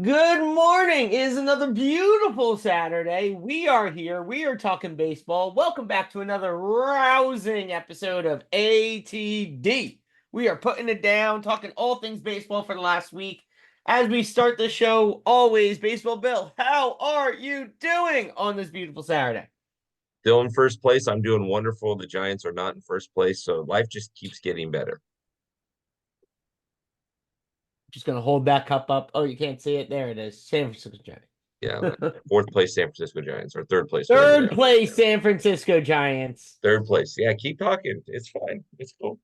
Good morning. It is another beautiful Saturday. We are here. We are talking baseball. Welcome back to another rousing episode of ATD. We are putting it down, talking all things baseball for the last week. As we start the show, always, Baseball Bill, how are you doing on this beautiful Saturday? Still in first place. I'm doing wonderful. The Giants are not in first place, so life just keeps getting better. Just going to hold that cup up. Oh, you can't see it. There it is. San Francisco Yeah, Giants. fourth place San Francisco Giants or third place, whatever they Third are. place San Francisco Giants. Third place. Yeah, keep talking. It's fine. It's cool.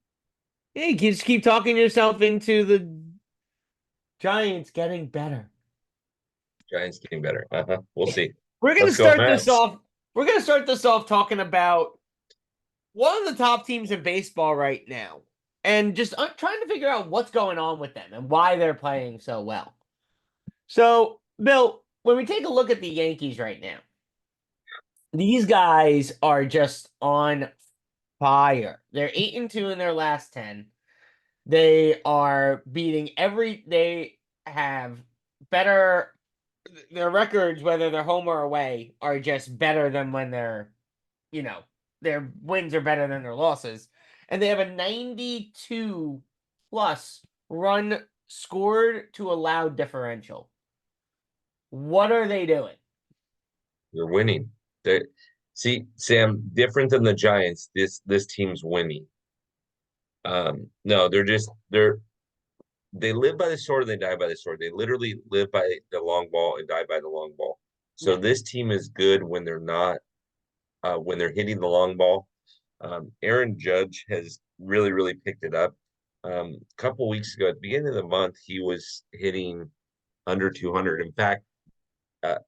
Yeah, you just keep talking yourself into the Giants getting better. Giants getting better. We'll see. We're gonna Let's go, start this Mets. off. We're gonna start this off talking about one of the top teams in baseball right now, and just trying to figure out what's going on with them and why they're playing so well. So, Bill, when we take a look at the Yankees right now, these guys are just on fire. They're 8-2 in their last 10. They are beating every. They have better. Their records, whether they're home or away, are just better than when you know, their wins are better than their losses. And they have a 92 plus run scored to allowed differential. What are they doing? You're winning. They See, Sam, different than the Giants, this team's winning. No, they live by the sword and they die by the sword. They literally live by the long ball and die by the long ball. So Yeah. this team is good when they're not when they're hitting the long ball. Aaron Judge has really picked it up. A couple weeks ago, at the beginning of the month, he was hitting under 200. In fact, uh,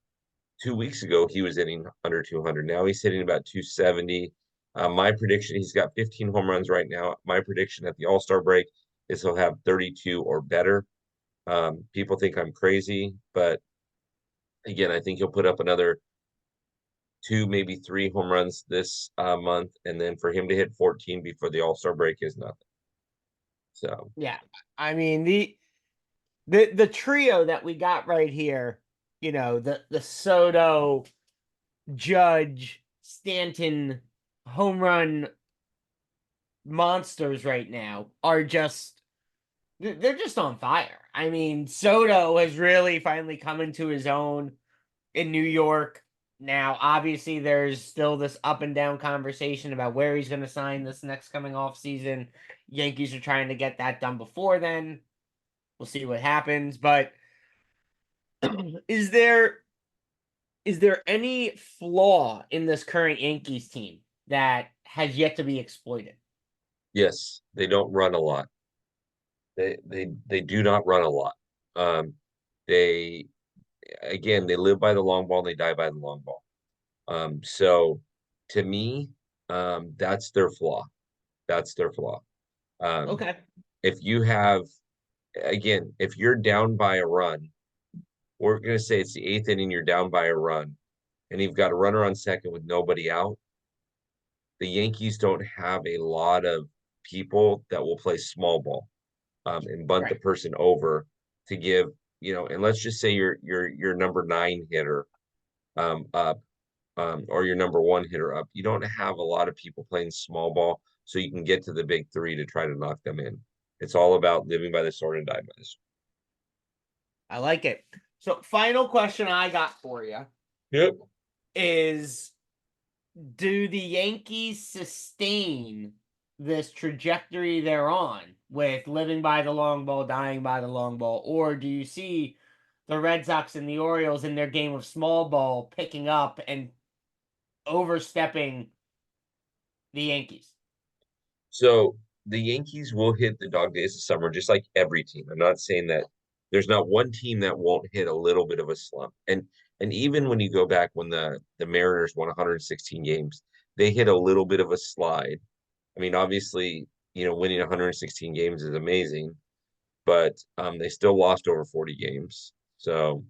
2 weeks ago, he was hitting under 200. Now he's hitting about 270. My prediction, he's got 15 home runs right now. My prediction at the All-Star break is he'll have 32 or better. People think I'm crazy, but again, I think he'll put up another two, maybe three home runs this month, and then for him to hit 14 before the All-Star break is nothing. So Yeah. I mean, the trio that we got right here, the Soto, Judge, Stanton home run monsters right now are just they're just on fire. I mean, Soto has really finally come into his own in New York. Now, obviously, there's still this up and down conversation about where he's going to sign this next coming off season. Yankees are trying to get that done before then. We'll see what happens. But is there is there any flaw in this current Yankees team that has yet to be exploited? yes, they don't run a lot. They do not run a lot. Um, they they live by the long ball and they die by the long ball. So to me, that's their flaw. That's their flaw. Um, Okay. if you have if you're down by a run, we're gonna say it's the eighth inning, you're down by a run, and you've got a runner on second with nobody out. The Yankees don't have a lot of people that will play small ball and bunt the Right. person over to give, and let's just say your number nine hitter up or your number one hitter up. You don't have a lot of people playing small ball, so you can get to the big three to try to knock them in. It's all about living by the sword and die by the sword. I like it. So, final question I got for you Yep. is, do the Yankees sustain this trajectory they're on with living by the long ball, dying by the long ball? Or do you see the Red Sox and the Orioles in their game of small ball picking up and overstepping the Yankees? So the Yankees will hit the dog days of summer just like every team. I'm not saying that there's not one team that won't hit a little bit of a slump. And even when you go back when the Mariners won 116 games, they hit a little bit of a slide. I mean, obviously, winning 116 games is amazing, but they still lost over 40 games. So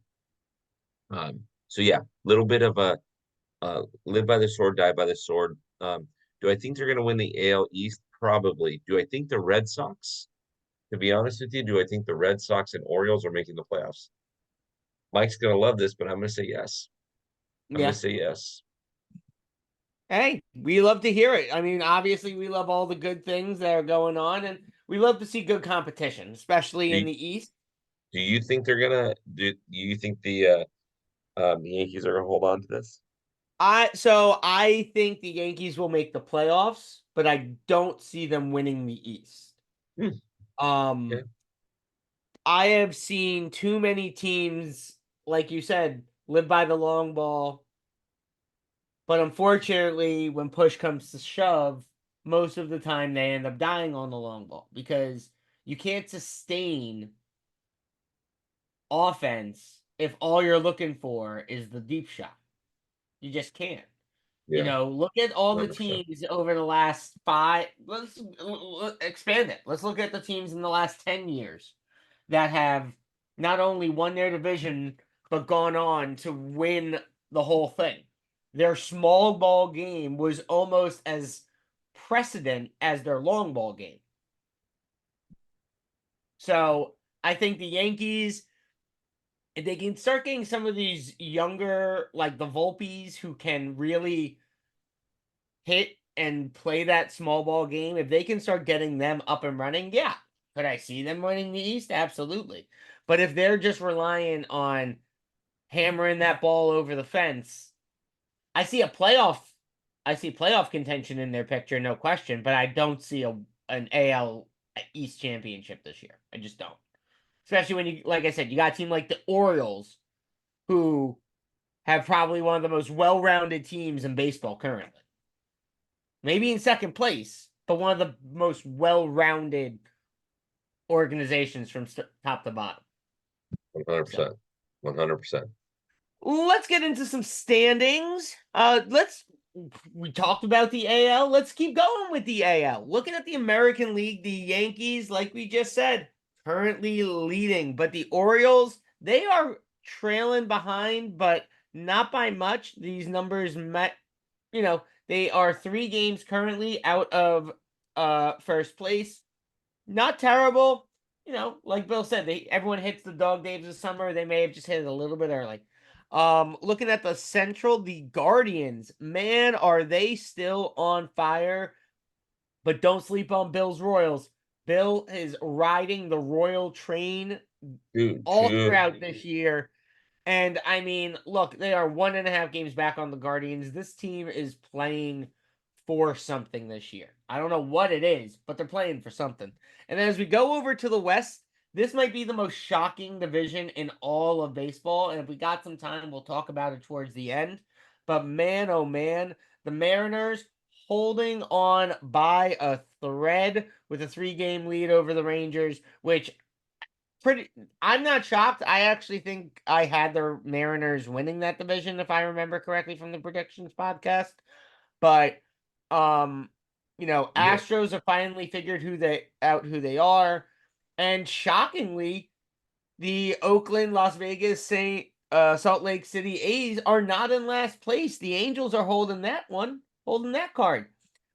yeah, little bit of a live by the sword, die by the sword. Do I think they're going to win the AL East? Probably. Do I think the Red Sox? To be honest with you, do I think the Red Sox and Orioles are making the playoffs? Mike's gonna love this, but I'm gonna say yes. I'm gonna Yeah. say yes. Hey, we love to hear it. I mean, obviously, we love all the good things that are going on, and we love to see good competition, especially Do in you, the East. do you think they're gonna do you think the Yankees are gonna hold on to this? I think the Yankees will make the playoffs, but I don't see them winning the East. Hmm, Um, okay. I have seen too many teams, like you said, live by the long ball. But unfortunately, when push comes to shove, most of the time they end up dying on the long ball because you can't sustain offense if all you're looking for is the deep shot. You just can't. Yeah, Look at all the 100%. teams over the last five. Let's expand it. Let's look at the teams in the last 10 years that have not only won their division, but gone on to win the whole thing. Their small ball game was almost as precedent as their long ball game. So I think the Yankees, if they can start getting some of these younger, like the Volpes, who can really hit and play that small ball game, if they can start getting them up and running, yeah. Could I see them winning the East? Absolutely. But if they're just relying on hammering that ball over the fence, I see a playoff I see playoff contention in their picture, no question, but I don't see an AL East championship this year. I just don't. Especially when you like I said, you got a team like the Orioles who have probably one of the most well-rounded teams in baseball currently. Maybe in second place, but one of the most well-rounded organizations from top to bottom. So 100%. 100%. let's get into some standings. Let's we talked about the AL. Let's keep going with the AL. Looking at the American League, the Yankees, like we just said, currently leading, but the Orioles, they are trailing behind, but not by much. These numbers met, they are 3 games currently out of first place. Not terrible. Like Bill said, everyone hits the dog days of summer. They may have just hit it a little bit early. Looking at the Central, the Guardians, man, are they still on fire? But don't sleep on Bill's Royals. Bill is riding the Royal train Dude, all throughout this year. And I mean, look, they are 1.5 games back on the Guardians. This team is playing for something this year. I don't know what it is, but they're playing for something. And then as we go over to the West, this might be the most shocking division in all of baseball. And if we got some time, we'll talk about it towards the end. But man, oh man, the Mariners holding on by a thread with a 3-game lead over the Rangers, which pretty I'm not shocked. I actually think I had the Mariners winning that division if I remember correctly from the predictions podcast. But um yeah. Astros have finally figured who they are. And shockingly, the Oakland, Las Vegas, Salt Lake City A's are not in last place. The Angels are holding that card.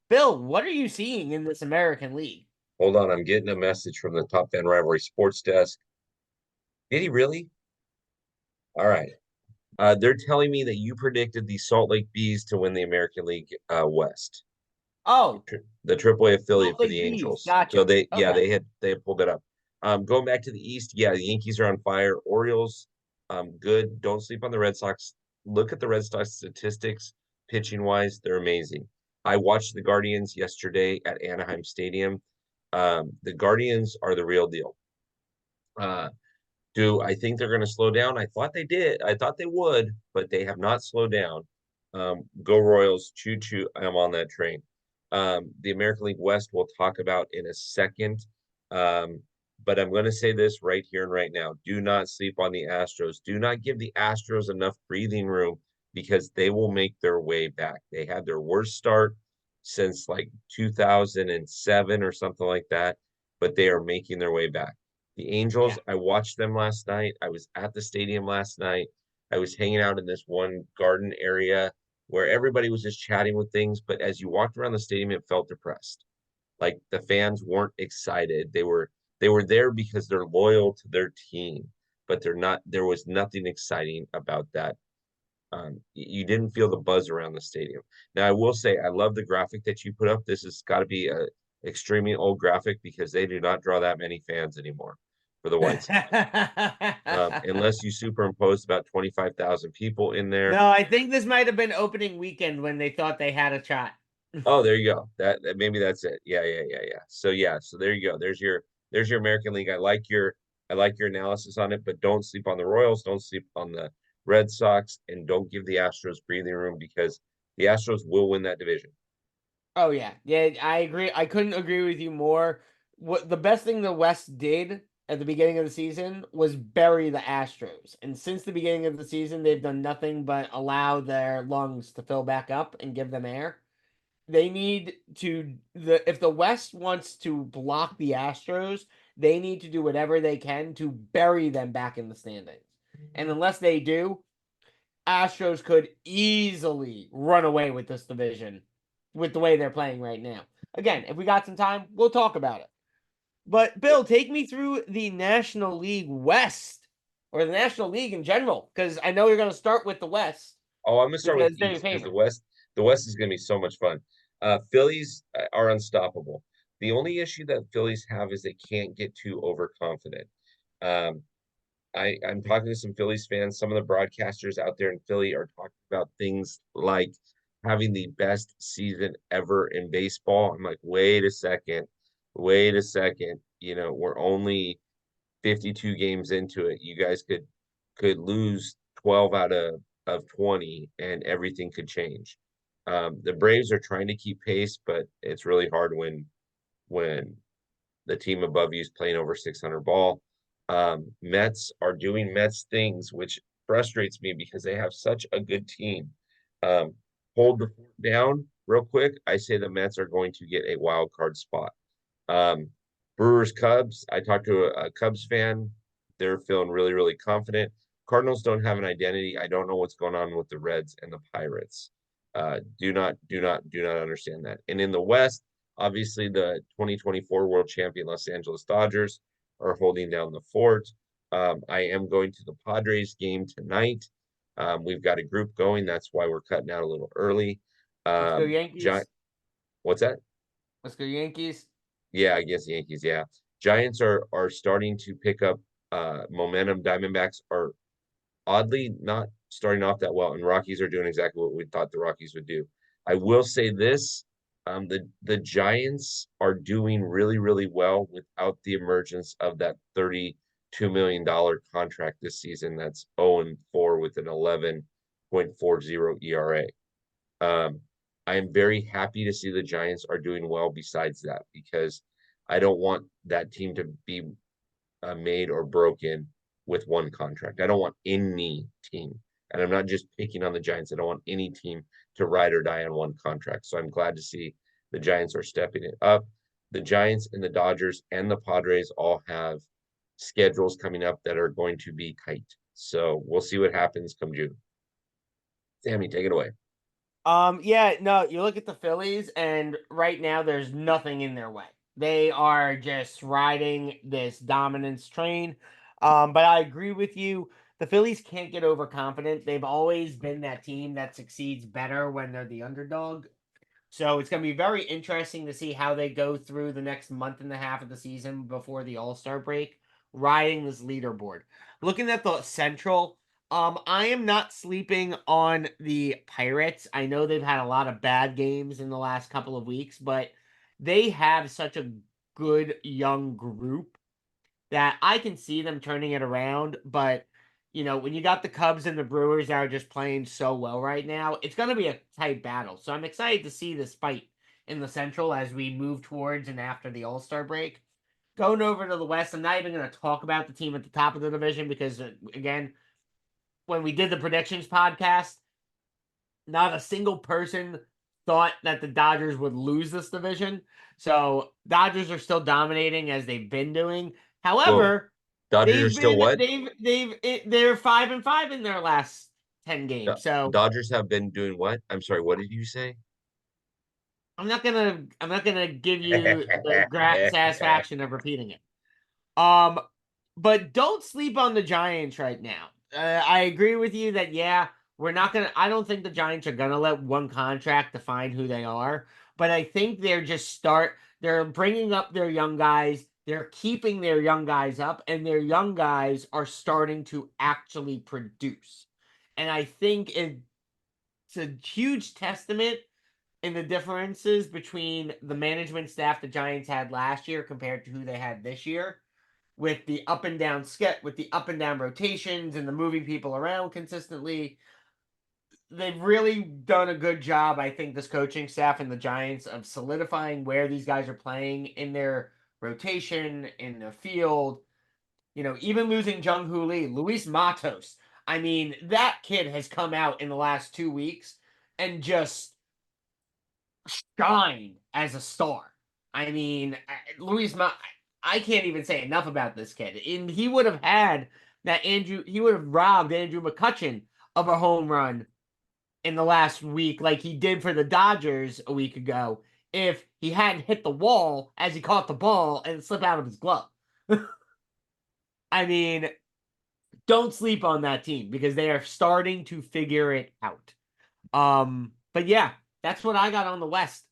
Bill, what are you seeing in this American League? Hold on, I'm getting a message from the Top Fan Rivalry Sports Desk. Did he really? All right. They're telling me that you predicted the Salt Lake Bees to win the American League West, Oh, the AAA Salt affiliate for the Lake Bees. Angels. So Gotcha. Okay. they had pulled it up. Going back to the East, yeah, the Yankees are on fire. Orioles, good. Don't sleep on the Red Sox. Look at the Red Sox statistics, pitching wise, they're amazing. I watched the Guardians yesterday at Anaheim Stadium. The Guardians are the real deal. Uh, do I think they're going to slow down? I thought they did. I thought they would, but they have not slowed down. Go Royals, choo choo. I'm on that train. The American League West we'll talk about in a second. Um, but I'm going to say this right here and right now. Do not sleep on the Astros. Do not give the Astros enough breathing room because they will make their way back. They had their worst start since like 2007 or something like that, but they are making their way back. The Yeah. Angels, I watched them last night. I was at the stadium last night. I was hanging out in this one garden area where everybody was just chatting with things. But as you walked around the stadium, it felt depressed. Like the fans weren't excited. They were there because they're loyal to their team. but there was nothing exciting about that. You didn't feel the buzz around the stadium. Now, I will say, I love the graphic that you put up. This has got to be a extremely old graphic because they do not draw that many fans anymore for the White Sox. Unless you superimpose about 25,000 people in there. No, I think this might have been opening weekend when they thought they had a shot. Oh, there you go. That maybe that's it. Yeah. So there you go. There's your American League. I like your analysis on it, but don't sleep on the Royals, don't sleep on the Red Sox, and don't give the Astros breathing room because the Astros will win that division. Oh yeah, yeah, I agree. I couldn't agree with you more. What the best thing the West did at the beginning of the season was bury the Astros, and since the beginning of the season, they've done nothing but allow their lungs to fill back up and give them air. They need to if the West wants to block the Astros, they need to do whatever they can to bury them back in the standings. And unless they do, Astros could easily run away with this division with the way they're playing right now. Again, if we got some time, we'll talk about it. But Bill, take me through the National League West or the National League in general, because I know you're going to start with the West Oh, I'm gonna start with because they're your East because the favorite. West, the West is gonna be so much fun. Phillies are unstoppable. The only issue that Phillies have is they can't get too overconfident. Um, I'm talking to some Phillies fans. Some of the broadcasters out there in Philly are talking about things like having the best season ever in baseball. I'm like, wait a second, wait a second. We're only 52 games into it. You guys could lose 12 out of 20 and everything could change. The Braves are trying to keep pace, but it's really hard when the team above you is playing over 600 ball. Mets are doing Mets things, which frustrates me because they have such a good team. Um, hold the fort down real quick. I say the Mets are going to get a wild card spot. Um, Brewers Cubs. I talked to a Cubs fan. They're feeling really, really confident. Cardinals don't have an identity. I don't know what's going on with the Reds and the Pirates. Do not understand that. And in the West, obviously the 2024 world champion Los Angeles Dodgers are holding down the fort. I am going to the Padres game tonight. We've got a group going. That's why we're cutting out a little early. Let's go Gi- Yankees. what's that? Let's go Yankees. Yeah, I guess Yankees. Yeah, Giants are starting to pick up momentum. Diamondbacks are oddly not starting off that well, and Rockies are doing exactly what we thought the Rockies would do. I will say this: the Giants are doing really really well without the emergence of that $32 million contract this season. That's 0-4 with an 11.40 ERA. Um, I am very happy to see the Giants are doing well besides that because I don't want that team to be made or broken with one contract. I don't want any team, and I'm not just picking on the Giants. I don't want any team to ride or die on one contract. So I'm glad to see the Giants are stepping it up. The Giants and the Dodgers and the Padres all have schedules coming up that are going to be tight. So we'll see what happens come June. Sammy, take it away. Yeah, no, you look at the Phillies, and right now there's nothing in their way. They are just riding this dominance train. But I agree with you. The Phillies can't get overconfident. They've always been that team that succeeds better when they're the underdog. So it's going to be very interesting to see how they go through the next month and a half of the season before the All-Star break, riding this leaderboard. Looking at the Central, I am not sleeping on the Pirates. I know they've had a lot of bad games in the last couple of weeks, but they have such a good young group that I can see them turning it around. But when you got the Cubs and the Brewers that are just playing so well right now, it's going to be a tight battle. So I'm excited to see this fight in the Central as we move towards and after the All Star break. Going over to the West, I'm not even going to talk about the team at the top of the division because, again, when we did the predictions podcast, not a single person thought that the Dodgers would lose this division. So Dodgers are still dominating as they've been doing. Whoa, However, Dodgers are still what? they're 5-5 in their last 10 games. So Dodgers have been doing what? I'm sorry, what did you say? I'm not gonna give you the satisfaction of repeating it. Um, But don't sleep on the Giants right now. I agree with you that, yeah, we're not going to, I don't think the Giants are going to let one contract define who they are. But I think they're bringing up their young guys. They're keeping their young guys up, and their young guys are starting to actually produce. And I think it's a huge testament in the differences between the management staff the Giants had last year compared to who they had this year, with the up and down with the up and down rotations and the moving people around consistently. They've really done a good job, I think, this coaching staff and the Giants, of solidifying where these guys are playing in their rotation, in the field. Even losing Jung Hoo Lee, Luis Matos. I mean, that kid has come out in the last 2 weeks and just shine as a star. I mean, Luis, I can't even say enough about this kid. And he would have he would have robbed Andrew McCutchen of a home run in the last week, like he did for the Dodgers a week ago, if he hadn't hit the wall as he caught the ball and it slipped out of his glove. I mean, don't sleep on that team because they are starting to figure it out. But yeah, that's what I got on the West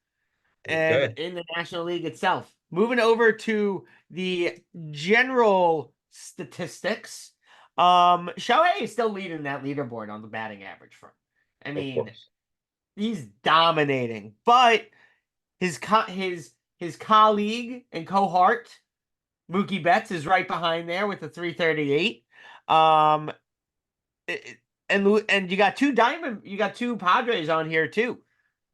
and Okay. in the National League itself. Moving over to the general statistics, Shohei is still leading that leaderboard on the batting average front. I Of mean, course. he's dominating, but his colleague and cohort Mookie Betts is right behind there with the 338. Um, and you got two Padres on here too.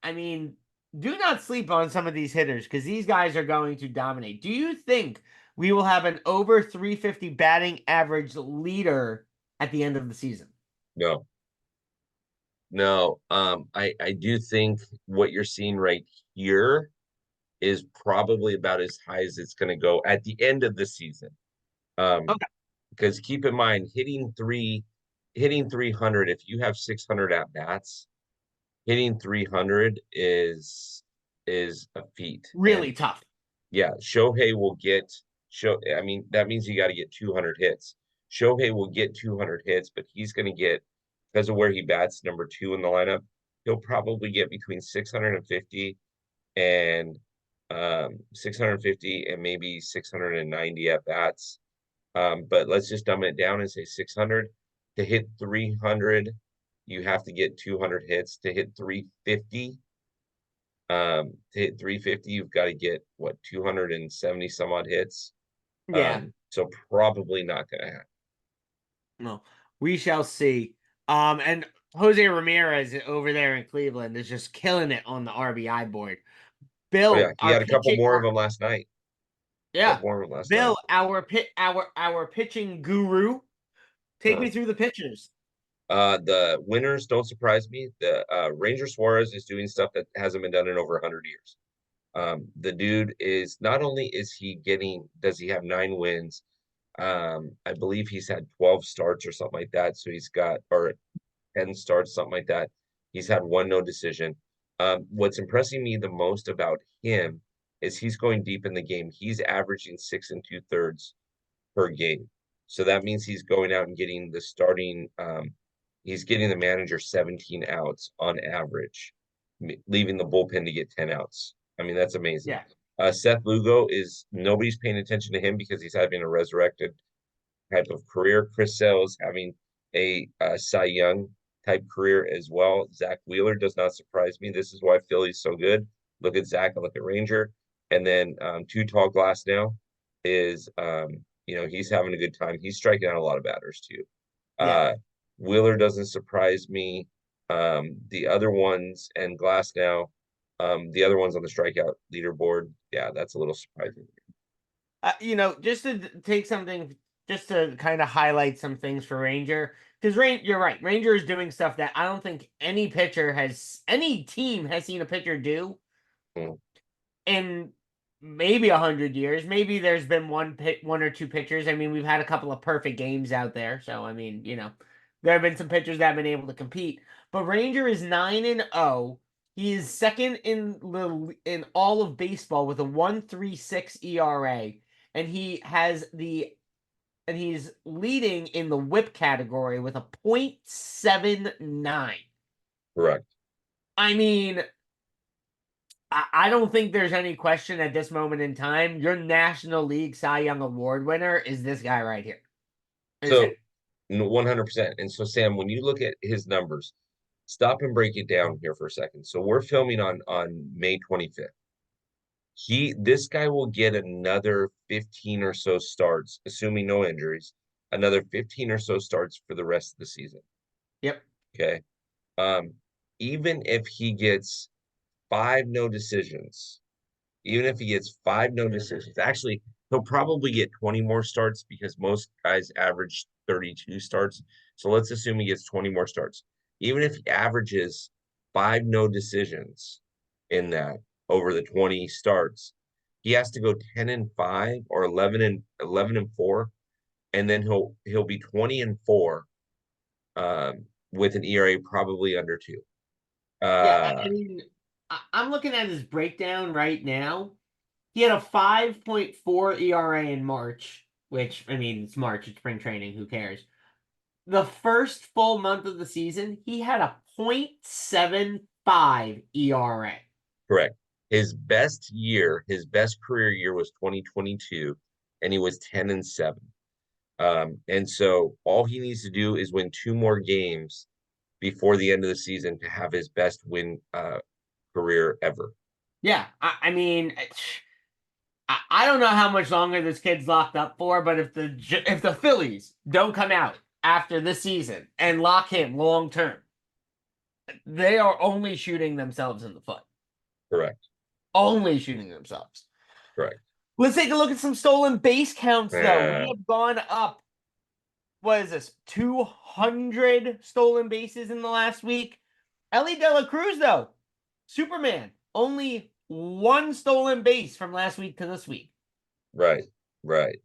I mean, do not sleep on some of these hitters because these guys are going to dominate. Do you think we will have an over 350 batting average leader at the end of the season? No, no. I do think what you're seeing right here is probably about as high as it's going to go at the end of the season. Um, Okay. because keep in mind, hitting 300, if you have 600 at bats, hitting 300 is a feat. Really And tough. yeah, Shohei will get show. I mean, that means you got to get 200 hits. Shohei will get 200 hits, but he's going to get, because of where he bats, number two in the lineup, he'll probably get between 650 and 650 and maybe 690 at bats. But let's just dumb it down and say 600. To hit 300, you have to get 200 hits. To hit 350, you've got to get what, 270 some odd hits. Yeah. So probably not gonna happen. No, we shall see. And Jose Ramirez over there in Cleveland is just killing it on the RBI board. Oh yeah, Bill, he our had a couple pitching, more of them last night. A yeah, couple more of them last night. Bill, our pitching guru. Take Uh, me through the pitchers. the winners don't surprise me. The Ranger Suarez is doing stuff that hasn't been done in over 100 years. The dude is, not only is he getting, does he have 9 wins? I believe he's had 12 starts or something like that. So he's got, or 10 starts, something like that. He's had one no decision. What's impressing me the most about him is he's going deep in the game. He's averaging 6 2/3 per game. So that means he's going out and getting the starting, he's getting the manager 17 outs on average, leaving the bullpen to get 10 outs. I mean, that's amazing. Yeah, Seth Lugo is, nobody's paying attention to him because he's having a resurrected type of career. Chris Sale is having a Cy Young type career as well. Zach Wheeler does not surprise me. This is why Philly's so good. Look at Zach and look at Ranger. And then Too Tall Glass now is, he's having a good time. He's striking out a lot of batters too. yeah, Uh, Wheeler doesn't surprise me. The other ones, and Glass now, the other ones on the strikeout leaderboard, yeah, that's a little surprising. just to take something, just to kind of highlight some things for Ranger, because you're right. Ranger is doing stuff that I don't think any team has seen a pitcher do Mm. in maybe 100 years. Maybe there's been one or two pitchers. I mean, we've had a couple of perfect games out there, so I mean, there have been some pitchers that have been able to compete. But Ranger is 9-0. He is second in all of baseball with a 1.36 ERA, and he has the and he's leading in the whip category with a .79. Correct. I mean, I don't think there's any question at this moment in time. Your National League Cy Young Award winner is this guy right here. Is So it? 100%. And so, Sam, when you look at his numbers, stop and break it down here for a second. So we're filming on May 25th. This guy will get another 15 or so starts, assuming no injuries, another 15 or so starts for the rest of the season. Yep. Okay. Um, even if he gets five no decisions, even if he gets five no decisions, actually, he'll probably get 20 more starts because most guys average 32 starts. So let's assume he gets 20 more starts. Even if he averages five no decisions in that over the 20 starts, he has to go 10-5 or 11-4, and then he'll be 20-4 with an ERA probably under two. Yeah, Uh, I mean, I'm looking at his breakdown right now. He had a 5.4 ERA in March, which, I mean, it's March, it's spring training, who cares? The first full month of the season, he had a .75 ERA. Correct. His best career year was 2022, and he was 10-7. And so all he needs to do is win two more games before the end of the season to have his best win career ever. Yeah, I mean, I don't know how much longer this kid's locked up for, but if the Phillies don't come out after this season and lock him long term, they are only shooting themselves in the foot. Correct. Only shooting themselves. Correct. Let's take a look at some stolen base counts, though. We Uh, have gone up. What is this? 200 stolen bases in the last week. Ellie De La Cruz, though, Superman, only one stolen base from last week to this week. right. Right.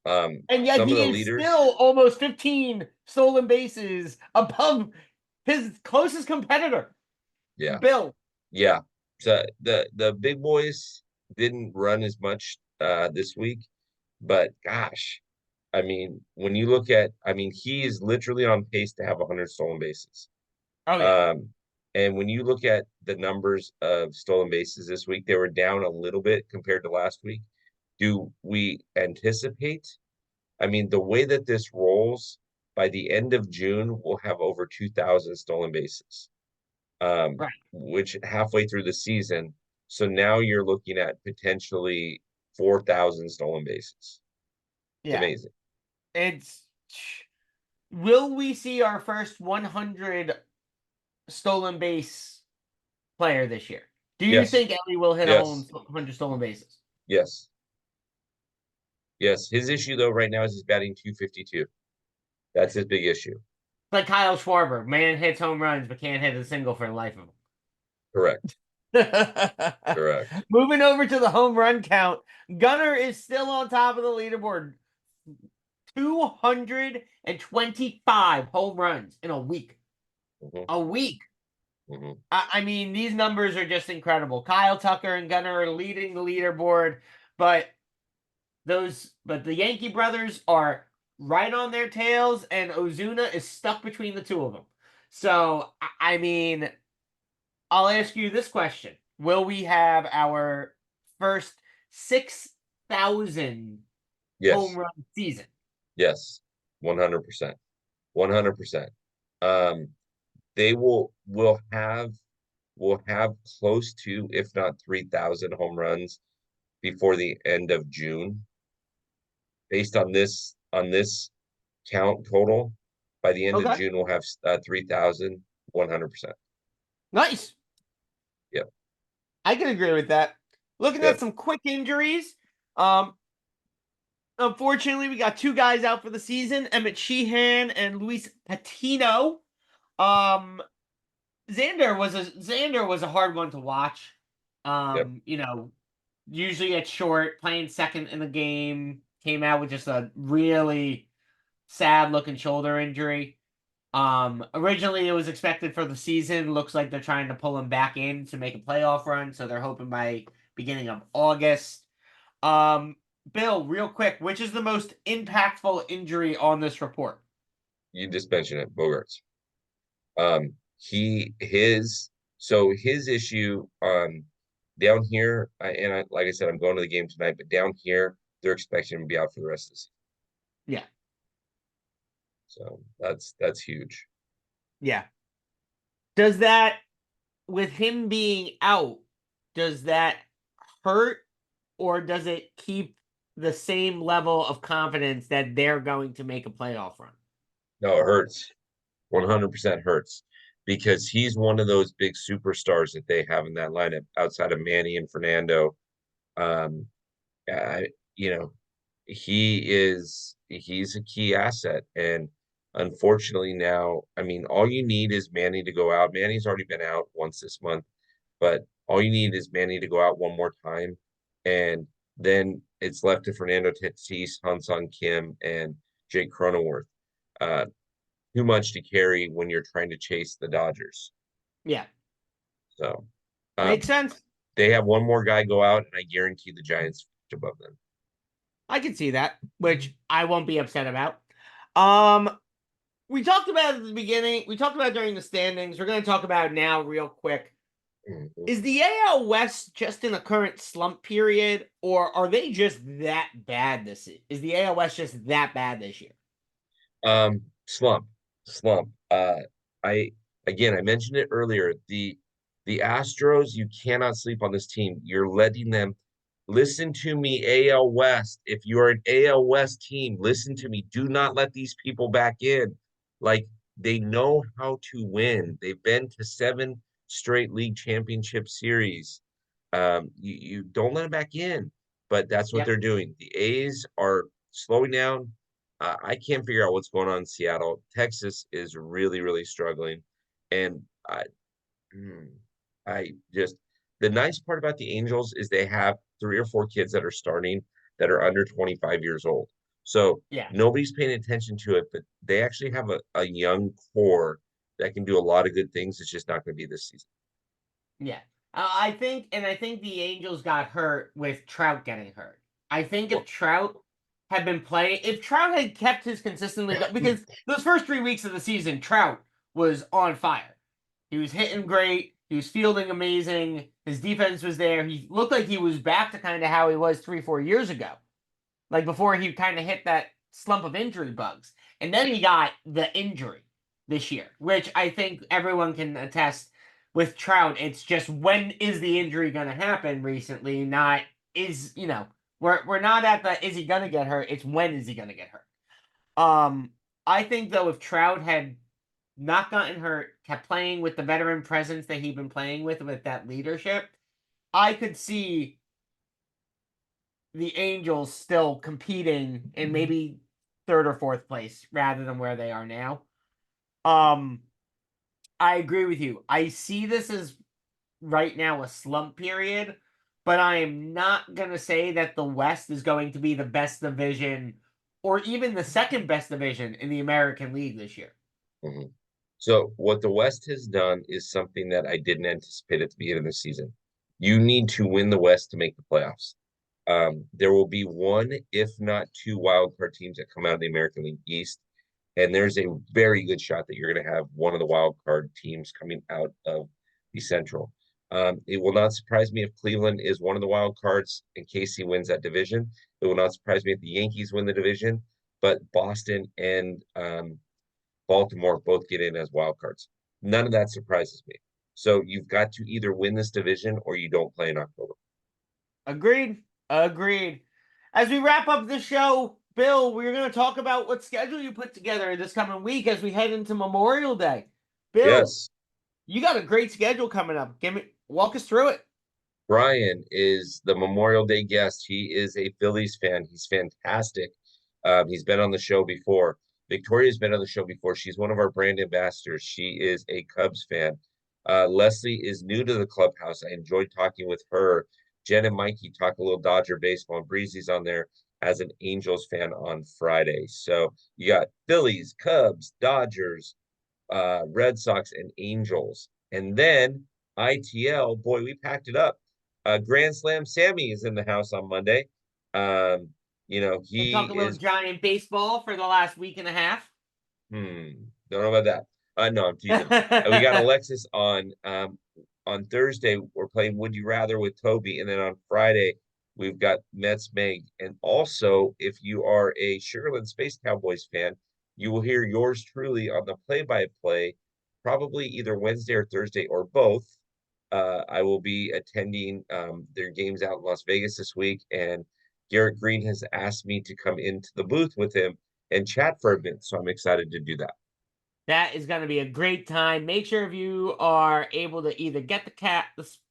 And yet Some of he the is leaders, still almost 15 stolen bases above his closest competitor, yeah. Bill. Yeah. So the big boys didn't run as much this week, but gosh, I mean, when you look at, I mean, he is literally on pace to have 100 stolen bases. Oh, yeah. Um, and when you look at the numbers of stolen bases this week, they were down a little bit compared to last week. Do we anticipate? I mean, the way that this rolls, by the end of June, we'll have over 2,000 stolen bases, Right. which halfway through the season. So now you're looking at potentially 4,000 stolen bases. It's Yeah. amazing. It's. Will we see our first 100 stolen base player this year? Do you Yes. think Ellie will hit a home Yes. 100 stolen bases? Yes. Yes. His issue though right now is he's batting 252. That's his big issue. Like Kyle Schwarber, man hits home runs but can't hit a single for the life of Correct. him. Correct. Moving over to the home run count, Gunnar is still on top of the leaderboard. 225 home runs in a week. Hmm. A week. Hmm. I mean, these numbers are just incredible. Kyle Tucker and Gunnar are leading the leaderboard, but the Yankee brothers are right on their tails, and Ozuna is stuck between the two of them. So, I mean, I'll ask you this question: will we have our first 6,000 home Yes. run season? Yes. 100%. 100%. Um, they will have close to, if not 3,000 home runs before the end of June. Based on this count total, by the end of Okay, June we'll have 3,000, 100%. nice. Yep. I can agree with that. Looking at Yep. some quick injuries. Um, Unfortunately, we got two guys out for the season: Emmett Sheehan and Luis Patino. Um, Xander was a hard one to watch. Yep. You know, usually it's short, playing second in the game. Came out with just a really sad looking shoulder injury. Originally it was expected for the season. Looks like they're trying to pull him back in to make a playoff run, so they're hoping by beginning of August. Um, Bill, real quick, which is the most impactful injury on this report? You just mentioned it, Bogarts. He his so his issue down here, like I said, I'm going to the game tonight, but down here they're expecting him to be out for the rest of the season. Yeah, So that's huge. yeah. Does that, with him being out, does that hurt or does it keep the same level of confidence that they're going to make a playoff run? No, it hurts. 100% hurts because he's one of those big superstars that they have in that lineup outside of Manny and Fernando. Um, I, you know, he's a key asset, and unfortunately now, I mean, all you need is Manny to go out. Manny's already been out once this month, but all you need is Manny to go out one more time, and then it's left to Fernando Tatis, Hansong Kim, and Jake Cronenworth. Uh, too much to carry when you're trying to chase the Dodgers. Yeah, So makes um, sense. they have one more guy go out, and I guarantee the Giants finish above them. I can see that, which I won't be upset about. Um, we talked about it at the beginning. We talked about it during the standings. We're going to talk about it now, real quick. Mhm. Is the AL West just in a current slump period, or are they just that bad this year? Is the AL West just that bad this year? Slump, slump. I again, I mentioned it earlier. The Astros, you cannot sleep on this team. You're letting them listen to me, AL West. If you're an AL West team, listen to me. Do not let these people back in. Like they know how to win. They've been to 7 straight league championship series. You don't let them back in, but that's what Yep. they're doing. The A's are slowing down. I can't figure out what's going on in Seattle. Texas is really, really struggling, and hmm, I just the nice part about the Angels is they have 3 or 4 kids that are starting that are under 25 years old. So Yeah. nobody's paying attention to it, but they actually have a young core that can do a lot of good things. It's just not going to be this season. Yeah. I think the Angels got hurt with Trout getting hurt. I think if Well, Trout had been playing, if Trout had kept his consistently, because those first 3 weeks of the season, Trout was on fire. He was hitting great. He was fielding amazing. His defense was there. He looked like he was back to kind of how he was 3, 4 years ago, like before he kind of hit that slump of injury bugs. And then he got the injury this year, which I think everyone can attest with Trout. It's just when is the injury going to happen recently, not is, we're not at the is he going to get hurt, it's when is he going to get hurt. I think though if Trout had not gotten hurt, kept playing with the veteran presence that he'd been playing with that leadership, I could see the Angels still competing in maybe third or fourth place rather than where they are now. Um, I agree with you. I see this as right now a slump period, but I am not gonna say that the West is going to be the best division or even the second best division in the American League this year. mhm. So what the West has done is something that I didn't anticipate at the beginning of the season. You need to win the West to make the playoffs. There will be one, if not two, wild card teams that come out of the American League East, and there's a very good shot that you're going to have one of the wild card teams coming out of the Central. It will not surprise me if Cleveland is one of the wild cards in case he wins that division. It will not surprise me if the Yankees win the division, but Boston and Baltimore both get in as wild cards. None of that surprises me. So you've got to either win this division or you don't play in October. Agreed. Agreed. As we wrap up the show, Bill, we're going to talk about what schedule you put together this coming week as we head into Memorial Day. Bill, Yes, you got a great schedule coming up. Walk us through it. Brian is the Memorial Day guest. He is a Phillies fan. He's fantastic. He's been on the show before. Victoria's been on the show before. She's one of our brand ambassadors. She is a Cubs fan. Leslie is new to the clubhouse. I enjoyed talking with her. Jen and Mikey talk a little Dodger baseball, and Breezy's on there as an Angels fan on Friday. So you got Phillies, Cubs, Dodgers, Red Sox, and Angels. And then ITL, boy, we packed it up. Grand Slam Sammy is in the house on Monday. And he talk a little is. giant baseball for the last week and a half. Don't know about that. No, I'm teasing. We got Alexis on Thursday. We're playing Would You Rather with Toby, and then on Friday we've got Mets Meg. And also, if you are a Sugarland Space Cowboys fan, you will hear yours truly on the play-by-play, probably either Wednesday or Thursday or both. I will be attending their games out in Las Vegas this week, and Garrett Green has asked me to come into the booth with him and chat for a bit. So I'm excited to do that. That is going to be a great time. Make sure if you are able to either get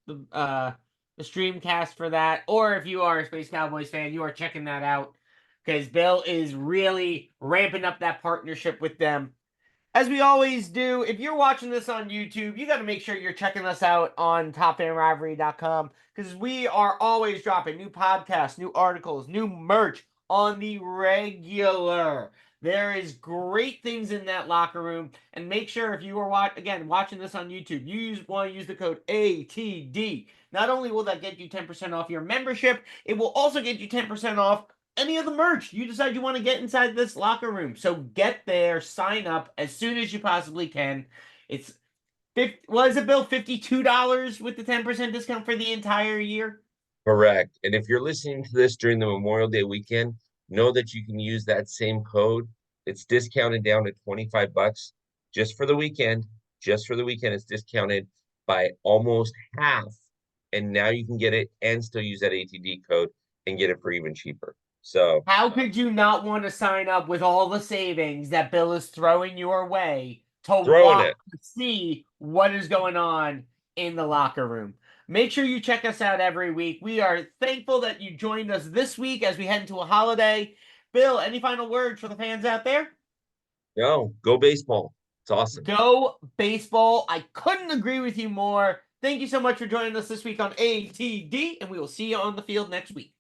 the stream cast for that, or if you are a Space Cowboys fan, you are checking that out because Bill is really ramping up that partnership with them. As we always do, if you're watching this on YouTube, you got to make sure you're checking us out on TopFanRivalry.com because we are always dropping new podcasts, new articles, new merch on the regular. There is great things in that locker room, and make sure if you are watching this on YouTube, want to use the code ATD. Not only will that get you 10% off your membership, it will also get you 10% off any of the merch you decide you want to get inside this locker room. So get there, sign up as soon as you possibly can. It's what is it, Bill? $52 with the 10% discount for the entire year. Correct. And if you're listening to this during the Memorial Day weekend, know that you can use that same code. It's discounted down to 25 bucks just for the weekend. Just for the weekend, it's discounted by almost half. And now you can get it and still use that ATD code and get it for even cheaper. So How could you not want to sign up with all the savings that Bill is throwing your way throwing it. to see what is going on in the locker room? Make sure you check us out every week. We are thankful that you joined us this week as we head into a holiday. Bill, any final words for the fans out there? No, go baseball. It's awesome. Go baseball. I couldn't agree with you more. Thank you so much for joining us this week on ATD, and we will see you on the field next week.